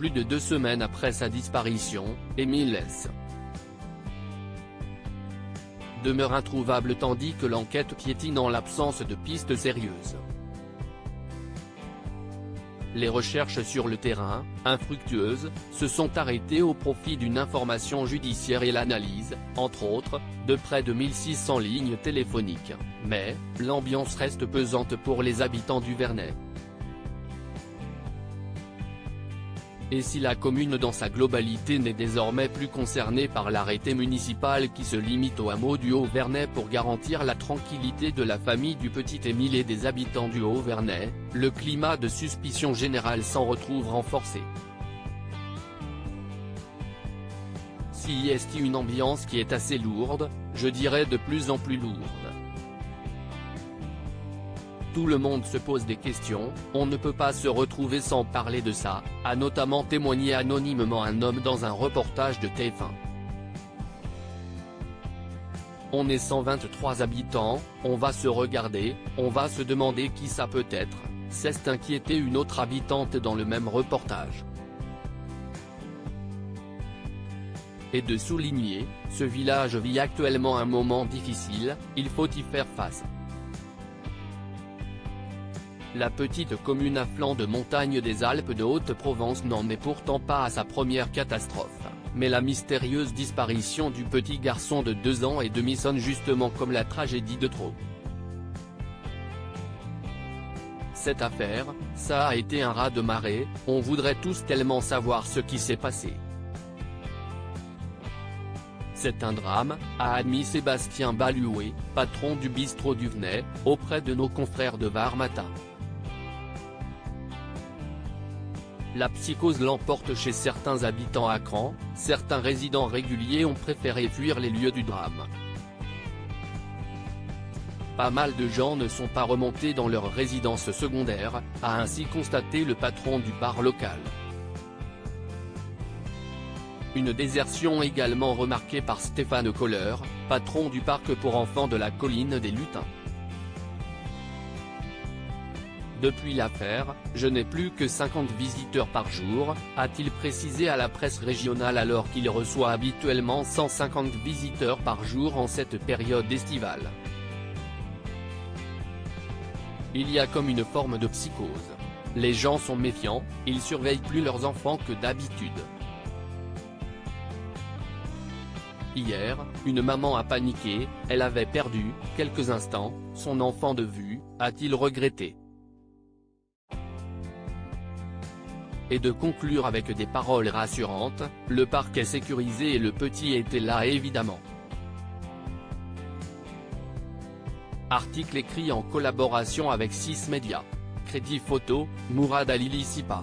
plus de 2 semaines après sa disparition, Émile S. demeure introuvable tandis que l'enquête piétine en l'absence de pistes sérieuses. Les recherches sur le terrain, infructueuses, se sont arrêtées au profit d'une information judiciaire et l'analyse, entre autres, de près de 1600 lignes téléphoniques, mais, l'ambiance reste pesante pour les habitants du Vernet. Et si la commune dans sa globalité n'est désormais plus concernée par l'arrêté municipal qui se limite au hameau du Haut-Vernet pour garantir la tranquillité de la famille du petit Émile et des habitants du Haut-Vernet, le climat de suspicion générale s'en retrouve renforcé. Si est une ambiance qui est assez lourde, je dirais de plus en plus lourde. Tout le monde se pose des questions, on ne peut pas se retrouver sans parler de ça, a notamment témoigné anonymement un homme dans un reportage de TF1. On est 123 habitants, on va se regarder, on va se demander qui ça peut être, s'est inquiétée une autre habitante dans le même reportage. Et de souligner, ce village vit actuellement un moment difficile, il faut y faire face. La petite commune à flanc de montagne des Alpes de Haute-Provence n'en est pourtant pas à sa première catastrophe, mais la mystérieuse disparition du petit garçon de 2 ans et demi sonne justement comme la tragédie de trop. Cette affaire, ça a été un raz-de-marée, on voudrait tous tellement savoir ce qui s'est passé. C'est un drame, a admis Sébastien Balué, patron du bistrot du Venay, auprès de nos confrères de Var Matin. La psychose l'emporte chez certains habitants à Cran, certains résidents réguliers ont préféré fuir les lieux du drame. Pas mal de gens ne sont pas remontés dans leur résidence secondaire, a ainsi constaté le patron du bar local. Une désertion également remarquée par Stéphane Kohler, patron du parc pour enfants de la colline des Lutins. Depuis l'affaire, je n'ai plus que 50 visiteurs par jour, a-t-il précisé à la presse régionale alors qu'il reçoit habituellement 150 visiteurs par jour en cette période estivale. Il y a comme une forme de psychose. Les gens sont méfiants, ils surveillent plus leurs enfants que d'habitude. Hier, une maman a paniqué, elle avait perdu, quelques instants, son enfant de vue, a-t-il regretté. Et de conclure avec des paroles rassurantes, le parc est sécurisé et le petit était là évidemment. Article écrit en collaboration avec 6 médias. Crédit photo, Mourad Ali Lissipa.